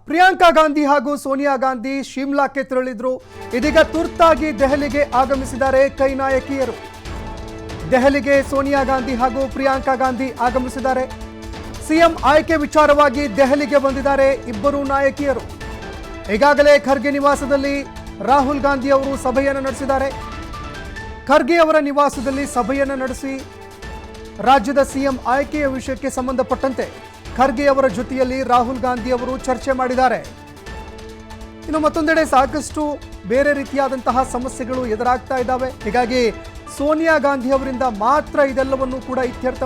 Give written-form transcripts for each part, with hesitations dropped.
ಪ್ರಿಯಾಂಕಾ ಗಾಂಧಿ ಹಾಗೂ ಸೋನಿಯಾ ಗಾಂಧಿ ಶಿಮ್ಲಾಕ್ಕೆ ತೆರಳಿದ್ರು. ಇದೀಗ ತುರ್ತಾಗಿ ದೆಹಲಿಗೆ ಆಗಮಿಸಿದ್ದಾರೆ ಕೈ ನಾಯಕಿಯರು. ದೆಹಲಿಗೆ ಸೋನಿಯಾ ಗಾಂಧಿ ಹಾಗೂ ಪ್ರಿಯಾಂಕಾ ಗಾಂಧಿ ಆಗಮಿಸಿದ್ದಾರೆ. ಸಿಎಂ ಆಯ್ಕೆ ವಿಚಾರವಾಗಿ ದೆಹಲಿಗೆ ಬಂದಿದ್ದಾರೆ ಇಬ್ಬರು ನಾಯಕಿಯರು. ಈಗಾಗಲೇ ಖರ್ಗೆ ನಿವಾಸದಲ್ಲಿ ರಾಹುಲ್ ಗಾಂಧಿ ಅವರು ಸಭೆಯನ್ನು ನಡೆಸಿದ್ದಾರೆ. ಖರ್ಗೆ ಅವರ ನಿವಾಸದಲ್ಲಿ ಸಭೆಯನ್ನು ನಡೆಸಿ ರಾಜ್ಯದ ಸಿಎಂ ಆಯ್ಕೆಯ ವಿಷಯಕ್ಕೆ ಸಂಬಂಧಪಟ್ಟಂತೆ ಖರ್ಗೆ ಅವರ ಜೊತೆಯಲ್ಲಿ ರಾಹುಲ್ ಗಾಂಧಿ ಅವರು ಚರ್ಚೆ ಮಾಡಿದ್ದಾರೆ. ಇನ್ನು ಮತ್ತೊಂದೆಡೆ ಸಾಕಷ್ಟು ಬೇರೆ ರೀತಿಯಾದಂತಹ ಸಮಸ್ಯೆಗಳು ಎದುರಾಗ್ತಾ ಇದ್ದಾವೆ. ಹೀಗಾಗಿ ಸೋನಿಯಾ ಗಾಂಧಿ ಅವರಿಂದ ಮಾತ್ರ ಇದೆಲ್ಲವನ್ನು ಕೂಡ ಇತ್ಯರ್ಥ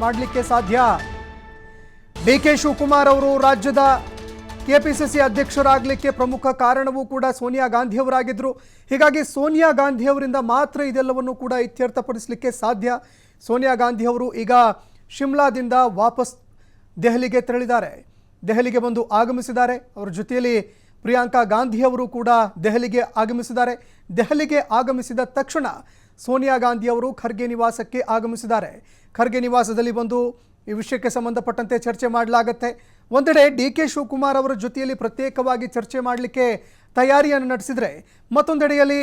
ಮಾಡಲಿಕ್ಕೆ ಸಾಧ್ಯ. ಡಿಕೆ ಶಿವಕುಮಾರ್ ಅವರು ರಾಜ್ಯದ ಕೆಪಿಸಿಸಿ ಅಧ್ಯಕ್ಷರಾಗಲಿಕ್ಕೆ ಪ್ರಮುಖ ಕಾರಣವೂ ಕೂಡ ಸೋನಿಯಾ ಗಾಂಧಿ ಅವರಾಗಿದ್ದರು. ಹೀಗಾಗಿ ಸೋನಿಯಾ ಗಾಂಧಿ ಅವರಿಂದ ಮಾತ್ರ ಇದೆಲ್ಲವನ್ನು ಕೂಡ ಇತ್ಯರ್ಥಪಡಿಸಲಿಕ್ಕೆ ಸಾಧ್ಯ. ಸೋನಿಯಾ ಗಾಂಧಿ ಅವರು ಈಗ ಶಿಮ್ಲಾದಿಂದ ವಾಪಸ್ ದೆಹಲಿಗೆ ತೆರಳಿದ್ದಾರೆ. ದೆಹಲಿಗೆ ಬಂದು ಆಗಮಿಸಿದ್ದಾರೆ. ಅವರ ಜೊತೆಯಲ್ಲಿ ಪ್ರಿಯಾಂಕಾ ಗಾಂಧಿ ಅವರು ಕೂಡ ದೆಹಲಿಗೆ ಆಗಮಿಸಿದ್ದಾರೆ. ದೆಹಲಿಗೆ ಆಗಮಿಸಿದ ತಕ್ಷಣ ಸೋನಿಯಾ ಗಾಂಧಿ ಅವರು ಖರ್ಗೆ ನಿವಾಸಕ್ಕೆ ಆಗಮಿಸಿದ್ದಾರೆ. ಖರ್ಗೆ ನಿವಾಸದಲ್ಲಿ ಬಂದು ಈ ವಿಷಯಕ್ಕೆ ಸಂಬಂಧಪಟ್ಟಂತೆ ಚರ್ಚೆ ಮಾಡಲಾಗುತ್ತೆ. ಒಂದೆಡೆ ಡಿಕೆ ಶಿವಕುಮಾರ್ ಅವರ ಜೊತೆಯಲ್ಲಿ ಪ್ರತ್ಯೇಕವಾಗಿ ಚರ್ಚೆ ಮಾಡಲಿಕ್ಕೆ ತಯಾರಿಯನ್ನು ನಡೆಸಿದರೆ, ಮತ್ತೊಂದೆಡೆಯಲ್ಲಿ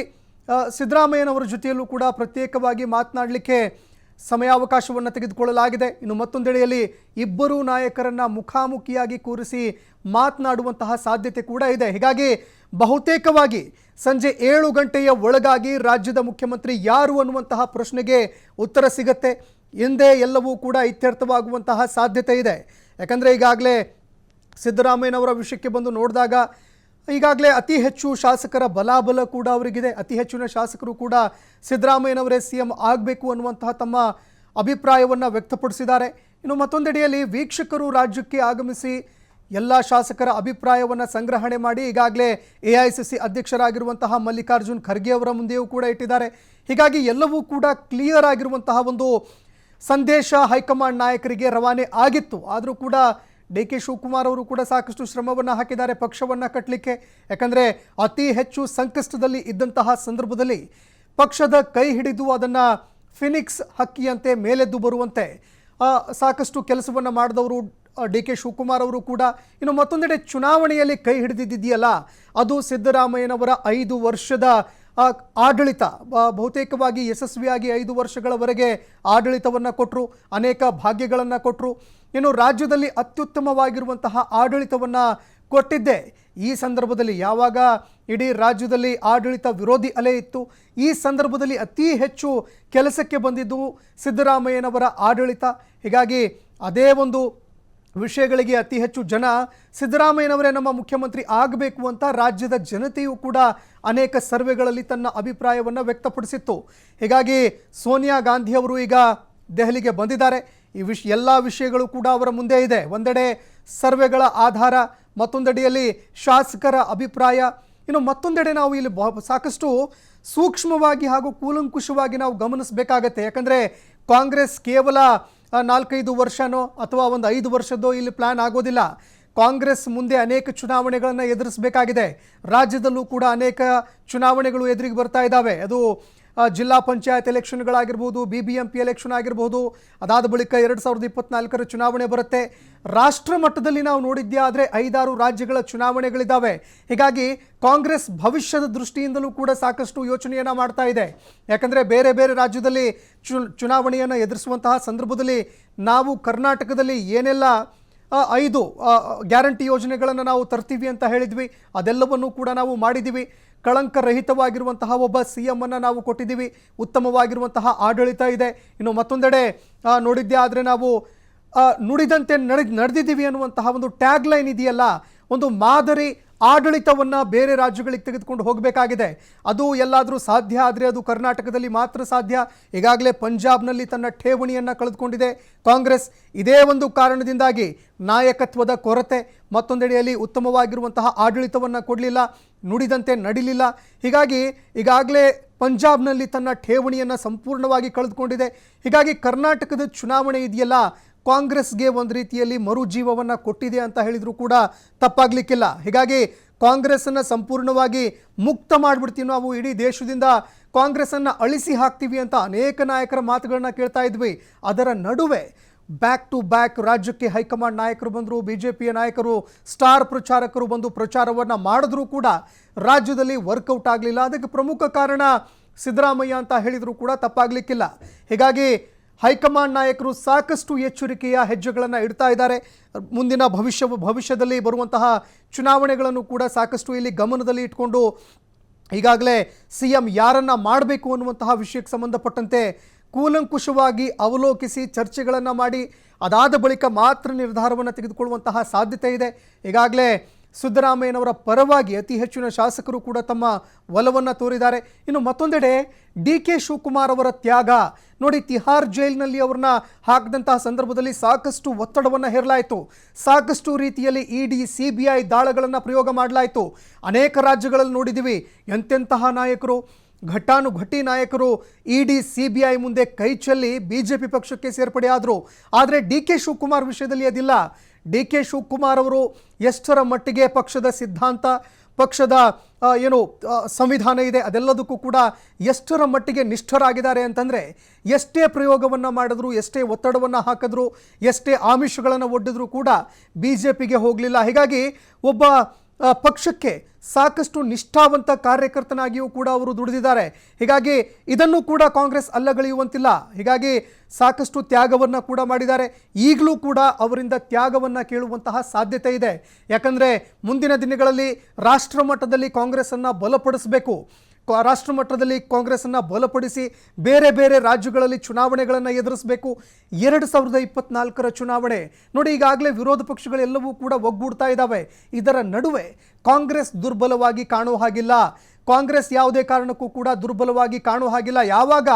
ಸಿದ್ದರಾಮಯ್ಯನವರ ಜೊತೆಯಲ್ಲೂ ಕೂಡ ಪ್ರತ್ಯೇಕವಾಗಿ ಮಾತನಾಡಲಿಕ್ಕೆ ಸಮಯಾವಕಾಶವನ್ನು ತೆಗೆದುಕೊಳ್ಳಲಾಗಿದೆ. ಇನ್ನು ಮತ್ತೊಂದೆಡೆಯಲ್ಲಿ ಇಬ್ಬರೂ ನಾಯಕರನ್ನು ಮುಖಾಮುಖಿಯಾಗಿ ಕೂರಿಸಿ ಮಾತನಾಡುವಂತಹ ಸಾಧ್ಯತೆ ಕೂಡ ಇದೆ. ಹೀಗಾಗಿ ಬಹುತೇಕವಾಗಿ ಸಂಜೆ 7 ಗಂಟೆಯ ಒಳಗಾಗಿ ರಾಜ್ಯದ ಮುಖ್ಯಮಂತ್ರಿ ಯಾರು ಅನ್ನುವಂತಹ ಪ್ರಶ್ನೆಗೆ ಉತ್ತರ ಸಿಗುತ್ತೆ. ಎಂದೇ ಎಲ್ಲವೂ ಕೂಡ ಇತ್ಯರ್ಥವಾಗುವಂತಹ ಸಾಧ್ಯತೆ ಇದೆ. ಯಾಕಂದರೆ ಈಗಾಗಲೇ ಸಿದ್ದರಾಮಯ್ಯನವರ ವಿಷಯಕ್ಕೆ ಬಂದು ನೋಡಿದಾಗ ಈಗಾಗಲೇ ಅತಿ ಹೆಚ್ಚು ಶಾಸಕರ ಬಲಾಬಲ ಕೂಡ ಅವರಿಗಿದೆ. ಅತಿ ಹೆಚ್ಚಿನ ಶಾಸಕರು ಕೂಡ ಸಿದ್ದರಾಮಯ್ಯನವರೇ ಸಿಎಂ ಆಗಬೇಕು ಅನ್ನುವಂತಹ ತಮ್ಮ ಅಭಿಪ್ರಾಯವನ್ನು ವ್ಯಕ್ತಪಡಿಸಿದ್ದಾರೆ. ಇನ್ನು ಮತ್ತೊಂದೆಡೆಯಲ್ಲಿ ವೀಕ್ಷಕರು ರಾಜ್ಯಕ್ಕೆ ಆಗಮಿಸಿ ಎಲ್ಲ ಶಾಸಕರ ಅಭಿಪ್ರಾಯವನ್ನು ಸಂಗ್ರಹಣೆ ಮಾಡಿ ಈಗಾಗಲೇ ಎಐಸಿಸಿ ಅಧ್ಯಕ್ಷರಾಗಿರುವಂತಹ ಮಲ್ಲಿಕಾರ್ಜುನ್ ಖರ್ಗೆ ಅವರ ಮುಂದೆಯೂ ಕೂಡ ಇಟ್ಟಿದ್ದಾರೆ. ಹೀಗಾಗಿ ಎಲ್ಲವೂ ಕೂಡ ಕ್ಲಿಯರ್ ಆಗಿರುವಂತಹ ಒಂದು ಸಂದೇಶ ಹೈಕಮಾಂಡ್ ನಾಯಕರಿಗೆ ರವಾನೆ ಆಗಿತ್ತು. ಆದರೂ ಕೂಡ ಡಿಕೆ ಶಿವಕುಮಾರ್ ಅವರು ಕೂಡ ಸಾಕಷ್ಟು ಶ್ರಮವನ್ನು ಹಾಕಿದ್ದಾರೆ ಪಕ್ಷವನ್ನು ಕಟ್ಟಲಿಕ್ಕೆ. ಯಾಕಂದರೆ ಅತಿ ಹೆಚ್ಚು ಸಂಕಷ್ಟದಲ್ಲಿ ಇದ್ದಂತಹ ಸಂದರ್ಭದಲ್ಲಿ ಪಕ್ಷದ ಕೈ ಹಿಡಿದು ಅದನ್ನು ಫಿನಿಕ್ಸ್ ಹಕ್ಕಿಯಂತೆ ಮೇಲೆದ್ದು ಬರುವಂತೆ ಸಾಕಷ್ಟು ಕೆಲಸವನ್ನು ಮಾಡಿದವರು ಡಿಕೆ ಶಿವಕುಮಾರ್ ಅವರು ಕೂಡ. ಇನ್ನು ಮತ್ತೊಂದೆಡೆ ಚುನಾವಣೆಯಲ್ಲಿ ಕೈ ಹಿಡಿದಿದೆಯಲ್ಲ, ಅದು ಸಿದ್ದರಾಮಯ್ಯನವರ 5 ವರ್ಷದ ಆಡಳಿತ. ಬಹುತೇಕವಾಗಿ ಯಶಸ್ವಿಯಾಗಿ 5 ವರ್ಷಗಳವರೆಗೆ ಆಡಳಿತವನ್ನು ಕೊಟ್ಟರು, ಅನೇಕ ಭಾಗ್ಯಗಳನ್ನು ಕೊಟ್ಟರು. ಇನ್ನು ರಾಜ್ಯದಲ್ಲಿ ಅತ್ಯುತ್ತಮವಾಗಿರುವಂತಹ ಆಡಳಿತವನ್ನು ಕೊಟ್ಟಿದ್ದೆ ಈ ಸಂದರ್ಭದಲ್ಲಿ, ಯಾವಾಗ ಇಡೀ ರಾಜ್ಯದಲ್ಲಿ ಆಡಳಿತ ವಿರೋಧಿ ಅಲೆ ಇತ್ತು, ಈ ಸಂದರ್ಭದಲ್ಲಿ ಅತಿ ಹೆಚ್ಚು ಕೆಲಸಕ್ಕೆ ಬಂದಿದ್ದು ಸಿದ್ದರಾಮಯ್ಯನವರ ಆಡಳಿತ. ಹೀಗಾಗಿ ಅದೇ ಒಂದು ವಿಷಯಗಳಿಗೆ ಅತಿ ಹೆಚ್ಚು ಜನ ಸಿದ್ದರಾಮಯ್ಯನವರೇ ನಮ್ಮ ಮುಖ್ಯಮಂತ್ರಿ ಆಗಬೇಕು ಅಂತ ರಾಜ್ಯದ ಜನತೆಯೂ ಕೂಡ ಅನೇಕ ಸರ್ವೆಗಳಲ್ಲಿ ತನ್ನ ಅಭಿಪ್ರಾಯವನ್ನು ವ್ಯಕ್ತಪಡಿಸಿತ್ತು. ಹೀಗಾಗಿ ಸೋನಿಯಾ ಗಾಂಧಿ ಅವರು ಈಗ ದೆಹಲಿಗೆ ಬಂದಿದ್ದಾರೆ. ಈ ಎಲ್ಲ ವಿಷಯಗಳು ಕೂಡ ಅವರ ಮುಂದೆ ಇದೆ. ಒಂದೆಡೆ ಸರ್ವೆಗಳ ಆಧಾರ, ಮತ್ತೊಂದೆಡೆಯಲ್ಲಿ ಶಾಸಕರ ಅಭಿಪ್ರಾಯ, ಇನ್ನು ಮತ್ತೊಂದೆಡೆ ನಾವು ಇಲ್ಲಿ ಸಾಕಷ್ಟು ಸೂಕ್ಷ್ಮವಾಗಿ ಹಾಗೂ ಕೂಲಂಕುಷವಾಗಿ ನಾವು ಗಮನಿಸಬೇಕಾಗತ್ತೆ. ಯಾಕಂದರೆ ಕಾಂಗ್ರೆಸ್ ಕೇವಲ 4-5 ವರ್ಷನೋ ಅಥವಾ ಒಂದು 5 ವರ್ಷದ್ದೋ ಇಲ್ಲಿ ಪ್ಲ್ಯಾನ್ ಆಗೋದಿಲ್ಲ. ಕಾಂಗ್ರೆಸ್ ಮುಂದೆ ಅನೇಕ ಚುನಾವಣೆಗಳನ್ನು ಎದುರಿಸಬೇಕಾಗಿದೆ. ರಾಜ್ಯದಲ್ಲೂ ಕೂಡ ಅನೇಕ ಚುನಾವಣೆಗಳು ಎದುರಿಗೆ ಬರ್ತಾ ಇದ್ದಾವೆ. ಅದು ಜಿಲ್ಲಾ ಪಂಚಾಯತ್ ಎಲೆಕ್ಷನ್ಗಳಾಗಿರ್ಬೋದು, BBMP ಎಲೆಕ್ಷನ್ ಆಗಿರ್ಬೋದು. ಅದಾದ ಬಳಿಕ 2024ರ ಚುನಾವಣೆ ಬರುತ್ತೆ. ರಾಷ್ಟ್ರ ಮಟ್ಟದಲ್ಲಿ ನಾವು ನೋಡಿದ್ದೇ ಆದರೆ 5-6 ರಾಜ್ಯಗಳ ಚುನಾವಣೆಗಳಿದ್ದಾವೆ. ಹೀಗಾಗಿ ಕಾಂಗ್ರೆಸ್ ಭವಿಷ್ಯದ ದೃಷ್ಟಿಯಿಂದಲೂ ಕೂಡ ಸಾಕಷ್ಟು ಯೋಚನೆಯನ್ನು ಮಾಡ್ತಾ ಇದೆ. ಯಾಕಂದರೆ ಬೇರೆ ಬೇರೆ ರಾಜ್ಯದಲ್ಲಿ ಚುನಾವಣೆಯನ್ನು ಎದುರಿಸುವಂತಹ ಸಂದರ್ಭದಲ್ಲಿ ನಾವು ಕರ್ನಾಟಕದಲ್ಲಿ ಏನೆಲ್ಲ 5 ಗ್ಯಾರಂಟಿ ಯೋಜನೆಗಳನ್ನು ನಾವು ತರ್ತೀವಿ ಅಂತ ಹೇಳಿದ್ವಿ, ಅದೆಲ್ಲವನ್ನೂ ಕೂಡ ನಾವು ಮಾಡಿದ್ದೀವಿ. ಕಳಂಕರಹಿತವಾಗಿರುವಂತಹ ಒಬ್ಬ CM ಅನ್ನು ನಾವು ಕೊಟ್ಟಿದ್ದೀವಿ. ಉತ್ತಮವಾಗಿರುವಂತಹ ಆಡಳಿತ ಇದೆ. ಇನ್ನು ಮತ್ತೊಂದೆಡೆ ನೋಡಿದ್ದೇ ಆದರೆ ನಾವು ನುಡಿದಂತೆ ನಡೆದಿದ್ದೀವಿ ಅನ್ನುವಂತಹ ಒಂದು ಟ್ಯಾಗ್ ಲೈನ್ ಇದೆಯಲ್ಲ, ಒಂದು ಮಾದರಿ ಆಡಳಿತವನ್ನು ಬೇರೆ ರಾಜ್ಯಗಳಿಗೆ ತೆಗೆದುಕೊಂಡು ಹೋಗಬೇಕಾಗಿದೆ. ಅದು ಎಲ್ಲಾದರೂ ಸಾಧ್ಯ ಆದರೆ ಅದು ಕರ್ನಾಟಕದಲ್ಲಿ ಮಾತ್ರ ಸಾಧ್ಯ. ಈಗಾಗಲೇ ಪಂಜಾಬ್ನಲ್ಲಿ ತನ್ನ ಠೇವಣಿಯನ್ನು ಕಳೆದುಕೊಂಡಿದೆ ಕಾಂಗ್ರೆಸ್. ಇದೇ ಒಂದು ಕಾರಣದಿಂದಾಗಿ ನಾಯಕತ್ವದ ಕೊರತೆ, ಮತ್ತೊಂದೆಡೆಯಲ್ಲಿ ಉತ್ತಮವಾಗಿರುವಂತಹ ಆಡಳಿತವನ್ನು ಕೊಡಲಿಲ್ಲ, ನುಡಿದಂತೆ ನಡಿಲಿಲ್ಲ. ಹೀಗಾಗಿ ಈಗಾಗಲೇ ಪಂಜಾಬ್ನಲ್ಲಿ ತನ್ನ ಠೇವಣಿಯನ್ನು ಸಂಪೂರ್ಣವಾಗಿ ಕಳೆದುಕೊಂಡಿದೆ. ಹೀಗಾಗಿ ಕರ್ನಾಟಕದ ಚುನಾವಣೆ ಇದೆಯಲ್ಲ, ಕಾಂಗ್ರೆಸ್ಗೆ ಒಂದು ರೀತಿಯಲ್ಲಿ ಮರುಜೀವವನ್ನು ಕೊಟ್ಟಿದೆ ಅಂತ ಹೇಳಿದರೂ ಕೂಡ ತಪ್ಪಾಗಲಿಕ್ಕಿಲ್ಲ. ಹೀಗಾಗಿ ಕಾಂಗ್ರೆಸ್ಸನ್ನು ಸಂಪೂರ್ಣವಾಗಿ ಮುಕ್ತ ಮಾಡಿಬಿಡ್ತೀವಿ ನಾವು, ಇಡೀ ದೇಶದಿಂದ ಕಾಂಗ್ರೆಸ್ಸನ್ನು ಅಳಿಸಿ ಹಾಕ್ತೀವಿ ಅಂತ ಅನೇಕ ನಾಯಕರ ಮಾತುಗಳನ್ನ ಕೇಳ್ತಾ ಇದ್ವಿ. ಅದರ ನಡುವೆ ಬ್ಯಾಕ್ ಟು ಬ್ಯಾಕ್ ರಾಜ್ಯಕ್ಕೆ ಹೈಕಮಾಂಡ್ ನಾಯಕರು ಬಂದರು, ಬಿಜೆಪಿಯ ನಾಯಕರು ಸ್ಟಾರ್ ಪ್ರಚಾರಕರು ಬಂದು ಪ್ರಚಾರವನ್ನು ಮಾಡಿದ್ರೂ ಕೂಡ ರಾಜ್ಯದಲ್ಲಿ ವರ್ಕೌಟ್ ಆಗಲಿಲ್ಲ. ಅದಕ್ಕೆ ಪ್ರಮುಖ ಕಾರಣ ಸಿದ್ದರಾಮಯ್ಯ ಅಂತ ಹೇಳಿದರೂ ಕೂಡ ತಪ್ಪಾಗಲಿಕ್ಕಿಲ್ಲ. ಹೀಗಾಗಿ ಹೈಕಮಾಂಡ್ ನಾಯಕರು ಸಾಕಷ್ಟು ಎಚ್ಚರಿಕೆಯ ಹೆಜ್ಜೆಗಳನ್ನು ಇಡ್ತಾ ಇದ್ದಾರೆ. ಮುಂದಿನ ಭವಿಷ್ಯದಲ್ಲಿ ಬರುವಂತಹ ಚುನಾವಣೆಗಳನ್ನು ಕೂಡ ಸಾಕಷ್ಟು ಇಲ್ಲಿ ಗಮನದಲ್ಲಿ ಇಟ್ಕೊಂಡು ಈಗಾಗಲೇ CM ಯಾರನ್ನ ಮಾಡಬೇಕು ಅನ್ನುವಂತಹ ವಿಷಯಕ್ಕೆ ಸಂಬಂಧಪಟ್ಟಂತೆ ಕೂಲಂಕುಷವಾಗಿ ಅವಲೋಕಿಸಿ ಚರ್ಚೆಗಳನ್ನು ಮಾಡಿ ಅದಾದ ಬಳಿಕ ಮಾತ್ರ ನಿರ್ಧಾರವನ್ನು ತೆಗೆದುಕೊಳ್ಳುವಂತಹ ಸಾಧ್ಯತೆ ಇದೆ. ಈಗಾಗಲೇ ಸಿದ್ದರಾಮಯ್ಯನವರ ಪರವಾಗಿ ಅತಿ ಹೆಚ್ಚಿನ ಶಾಸಕರು ಕೂಡ ತಮ್ಮ ಒಲವನ್ನು ತೋರಿದ್ದಾರೆ. ಇನ್ನು ಮತ್ತೊಂದೆಡೆ DK ಶಿವಕುಮಾರ್ ಅವರ ತ್ಯಾಗ ನೋಡಿ, ತಿಹಾರ್ ಜೈಲಿನಲ್ಲಿ ಅವ್ರನ್ನ ಹಾಕಿದಂತಹ ಸಂದರ್ಭದಲ್ಲಿ ಸಾಕಷ್ಟು ಒತ್ತಡವನ್ನು ಹೇರಲಾಯಿತು. ಸಾಕಷ್ಟು ರೀತಿಯಲ್ಲಿ ED CBI ದಾಳಗಳನ್ನು ಪ್ರಯೋಗ ಮಾಡಲಾಯಿತು. ಅನೇಕ ರಾಜ್ಯಗಳಲ್ಲಿ ನೋಡಿದ್ದೀವಿ ಎಂತೆಂತಹ ನಾಯಕರು, ಘಟ್ಟಾನುಘಟಿ ನಾಯಕರು ED CBI ಮುಂದೆ ಕೈ ಚೆಲ್ಲಿ BJP ಪಕ್ಷಕ್ಕೆ ಸೇರ್ಪಡೆಯಾದರು. ಆದರೆ DK ಶಿವಕುಮಾರ್ ವಿಷಯದಲ್ಲಿ ಅದಿಲ್ಲ. DK ಶಿವಕುಮಾರ್ ಅವರು ಎಷ್ಟರ ಮಟ್ಟಿಗೆ ಪಕ್ಷದ ಸಿದ್ಧಾಂತ, ಪಕ್ಷದ ಸಂವಿಧಾನ ಇದೆ ಅದೆಲ್ಲದಕ್ಕೂ ಕೂಡ ಎಷ್ಟರ ಮಟ್ಟಿಗೆ ನಿಷ್ಠರಾಗಿದ್ದಾರೆ ಅಂತಂದರೆ, ಎಷ್ಟೇ ಪ್ರಯೋಗವನ್ನು ಮಾಡಿದ್ರು, ಎಷ್ಟೇ ಒತ್ತಡವನ್ನು ಹಾಕಿದ್ರು, ಎಷ್ಟೇ ಆಮಿಷಗಳನ್ನು ಒಡ್ಡಿದ್ರು ಕೂಡ BJPಗೆ ಹೋಗಲಿಲ್ಲ. ಹೀಗಾಗಿ ಒಬ್ಬ ಪಕ್ಷಕ್ಕೆ ಸಾಕಷ್ಟು ನಿಷ್ಠಾವಂತ ಕಾರ್ಯಕರ್ತನಾಗಿಯೂ ಕೂಡ ಅವರು ದುಡಿದಿದ್ದಾರೆ. ಹೀಗಾಗಿ ಇದನ್ನು ಕೂಡ ಕಾಂಗ್ರೆಸ್ ಅಲ್ಲಗಳೆಯುವಂತಿಲ್ಲ. ಹೀಗಾಗಿ ಸಾಕಷ್ಟು ತ್ಯಾಗವನ್ನು ಕೂಡ ಮಾಡಿದ್ದಾರೆ. ಈಗಲೂ ಕೂಡ ಅವರಿಂದ ತ್ಯಾಗವನ್ನು ಕೇಳುವಂತಹ ಸಾಧ್ಯತೆ ಇದೆ. ಯಾಕಂದರೆ ಮುಂದಿನ ದಿನಗಳಲ್ಲಿ ರಾಷ್ಟ್ರ ಮಟ್ಟದಲ್ಲಿ ಕಾಂಗ್ರೆಸ್ಸನ್ನು ಬಲಪಡಿಸಬೇಕು. ರಾಷ್ಟ್ರ ಮಟ್ಟದಲ್ಲಿ ಕಾಂಗ್ರೆಸ್ಸನ್ನು ಬಲಪಡಿಸಿ ಬೇರೆ ಬೇರೆ ರಾಜ್ಯಗಳಲ್ಲಿ ಚುನಾವಣೆಗಳನ್ನು ಎದುರಿಸಬೇಕು. 2024ರ ಚುನಾವಣೆ ನೋಡಿ, ಈಗಾಗಲೇ ವಿರೋಧ ಪಕ್ಷಗಳೆಲ್ಲವೂ ಕೂಡ ಒಗ್ಗೂಡ್ತಾ ಇದ್ದಾವೆ. ಇದರ ನಡುವೆ ಕಾಂಗ್ರೆಸ್ ದುರ್ಬಲವಾಗಿ ಕಾಣುವ ಹಾಗಿಲ್ಲ. ಕಾಂಗ್ರೆಸ್ ಯಾವುದೇ ಕಾರಣಕ್ಕೂ ಕೂಡ ದುರ್ಬಲವಾಗಿ ಕಾಣುವ ಹಾಗಿಲ್ಲ. ಯಾವಾಗ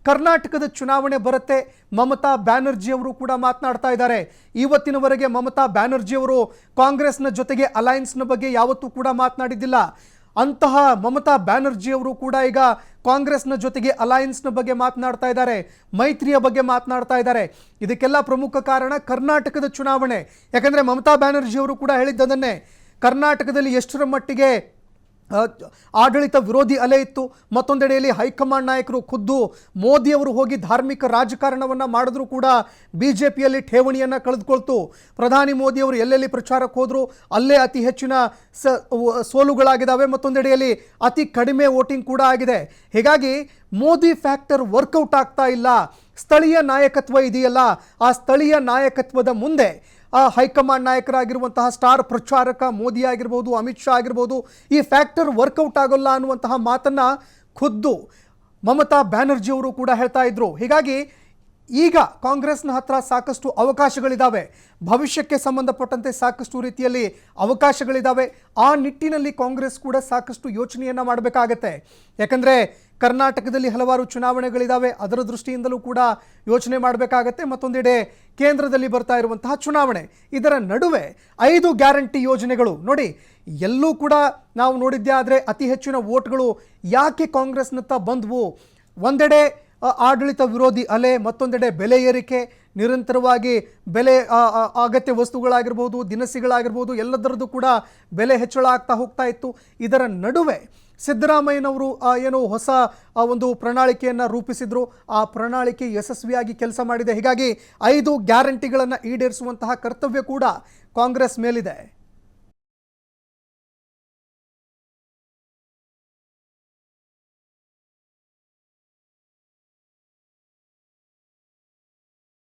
ಕರ್ನಾಟಕದ ಚುನಾವಣೆ ಬರುತ್ತೆ, ಮಮತಾ ಬ್ಯಾನರ್ಜಿಯವರು ಕೂಡ ಮಾತನಾಡ್ತಾ ಇದ್ದಾರೆ. ಇವತ್ತಿನವರೆಗೆ ಮಮತಾ ಬ್ಯಾನರ್ಜಿಯವರು ಕಾಂಗ್ರೆಸ್ನ ಜೊತೆಗೆ ಅಲಯನ್ಸ್ನ ಬಗ್ಗೆ ಯಾವತ್ತೂ ಕೂಡ ಮಾತನಾಡಿದ್ದಿಲ್ಲ. ಅಂತಹ ಮಮತಾ ಬ್ಯಾನರ್ಜಿಯವರು ಕೂಡ ಈಗ ಕಾಂಗ್ರೆಸ್ನ ಜೊತೆಗೆ ಅಲಯನ್ಸ್ನ ಬಗ್ಗೆ ಮಾತನಾಡ್ತಾ ಇದ್ದಾರೆ, ಮೈತ್ರಿಯ ಬಗ್ಗೆ ಮಾತನಾಡ್ತಾ ಇದ್ದಾರೆ. ಇದಕ್ಕೆಲ್ಲ ಪ್ರಮುಖ ಕಾರಣ ಕರ್ನಾಟಕದ ಚುನಾವಣೆ. ಯಾಕಂದರೆ ಮಮತಾ ಬ್ಯಾನರ್ಜಿಯವರು ಕೂಡ ಹೇಳಿದ್ದನ್ನೇ, ಕರ್ನಾಟಕದಲ್ಲಿ ಎಷ್ಟರ ಮಟ್ಟಿಗೆ ಆಡಳಿತ ವಿರೋಧಿ ಅಲೆ ಇತ್ತು, ಮತ್ತೊಂದೆಡೆಯಲ್ಲಿ ಹೈಕಮಾಂಡ್ ನಾಯಕರು ಖುದ್ದು ಮೋದಿಯವರು ಹೋಗಿ ಧಾರ್ಮಿಕ ರಾಜಕಾರಣವನ್ನು ಮಾಡಿದ್ರೂ ಕೂಡ BJPಯಲ್ಲಿ ಠೇವಣಿಯನ್ನು ಕಳೆದುಕೊಳ್ತು. ಪ್ರಧಾನಿ ಮೋದಿಯವರು ಎಲ್ಲೆಲ್ಲಿ ಪ್ರಚಾರಕ್ಕೆ ಹೋದರೂ ಅಲ್ಲೇ ಅತಿ ಹೆಚ್ಚಿನ ಸೋಲುಗಳಾಗಿದ್ದಾವೆ, ಮತ್ತೊಂದೆಡೆಯಲ್ಲಿ ಅತಿ ಕಡಿಮೆ ವೋಟಿಂಗ್ ಕೂಡ ಆಗಿದೆ. ಹೀಗಾಗಿ ಮೋದಿ ಫ್ಯಾಕ್ಟರ್ ವರ್ಕೌಟ್ ಆಗ್ತಾ ಇಲ್ಲ. ಸ್ಥಳೀಯ ನಾಯಕತ್ವ ಇದೆಯಲ್ಲ, ಆ ಸ್ಥಳೀಯ ನಾಯಕತ್ವದ ಮುಂದೆ ಹೈಕಮಾಂಡ್ ನಾಯಕರಾಗಿರುವಂತಹ ಸ್ಟಾರ್ ಪ್ರಚಾರಕ ಮೋದಿ ಆಗಿರ್ಬೋದು, ಅಮಿತ್ ಶಾ ಆಗಿರ್ಬೋದು, ಈ ಫ್ಯಾಕ್ಟರ್ ವರ್ಕೌಟ್ ಆಗೋಲ್ಲ ಅನ್ನುವಂತಹ ಮಾತನ್ನು ಖುದ್ದು ಮಮತಾ ಬ್ಯಾನರ್ಜಿಯವರು ಕೂಡ ಹೇಳ್ತಾ ಇದ್ರು. ಹೀಗಾಗಿ ಈಗ ಕಾಂಗ್ರೆಸ್ನ ಹತ್ರ ಸಾಕಷ್ಟು ಅವಕಾಶಗಳಿದ್ದಾವೆ. ಭವಿಷ್ಯಕ್ಕೆ ಸಂಬಂಧಪಟ್ಟಂತೆ ಸಾಕಷ್ಟು ರೀತಿಯಲ್ಲಿ ಅವಕಾಶಗಳಿದ್ದಾವೆ. ಆ ನಿಟ್ಟಿನಲ್ಲಿ ಕಾಂಗ್ರೆಸ್ ಕೂಡ ಸಾಕಷ್ಟು ಯೋಚನೆಯನ್ನು ಮಾಡಬೇಕಾಗತ್ತೆ. ಯಾಕಂದರೆ ಕರ್ನಾಟಕದಲ್ಲಿ ಹಲವಾರು ಚುನಾವಣೆಗಳಿದ್ದಾವೆ, ಅದರ ದೃಷ್ಟಿಯಿಂದಲೂ ಕೂಡ ಯೋಚನೆ ಮಾಡಬೇಕಾಗತ್ತೆ. ಮತ್ತೊಂದೆಡೆ ಕೇಂದ್ರದಲ್ಲಿ ಬರ್ತಾ ಇರುವಂತಹ ಚುನಾವಣೆ, ಇದರ ನಡುವೆ 5 ಗ್ಯಾರಂಟಿ ಯೋಜನೆಗಳು ನೋಡಿ, ಎಲ್ಲೂ ಕೂಡ ನಾವು ನೋಡಿದ್ದೇ ಆದರೆ ಅತಿ ಹೆಚ್ಚಿನ ವೋಟ್ಗಳು ಯಾಕೆ ಕಾಂಗ್ರೆಸ್ನತ್ತ ಬಂದವು? ಒಂದೆಡೆ ಆಡಳಿತ ವಿರೋಧಿ ಅಲೆ, ಮತ್ತೊಂದೆಡೆ ಬೆಲೆ ಏರಿಕೆ, ನಿರಂತರವಾಗಿ ಬೆಲೆ ಅಗತ್ಯ ವಸ್ತುಗಳಾಗಿರ್ಬೋದು, ದಿನಸಿಗಳಾಗಿರ್ಬೋದು, ಎಲ್ಲದರದ್ದು ಕೂಡ ಬೆಲೆ ಹೆಚ್ಚಳ ಆಗ್ತಾ ಹೋಗ್ತಾ ಇತ್ತು. ಇದರ ನಡುವೆ ಸಿದ್ದರಾಮಯ್ಯನವರು ಹೊಸ ಒಂದು ಪ್ರಣಾಳಿಕೆಯನ್ನು ರೂಪಿಸಿದ್ರು. ಆ ಪ್ರಣಾಳಿಕೆ ಯಶಸ್ವಿಯಾಗಿ ಕೆಲಸ ಮಾಡಿದೆ. ಹೀಗಾಗಿ 5 ಗ್ಯಾರಂಟಿಗಳನ್ನು ಈಡೇರಿಸುವಂತಹ ಕರ್ತವ್ಯ ಕೂಡ ಕಾಂಗ್ರೆಸ್ ಮೇಲಿದೆ.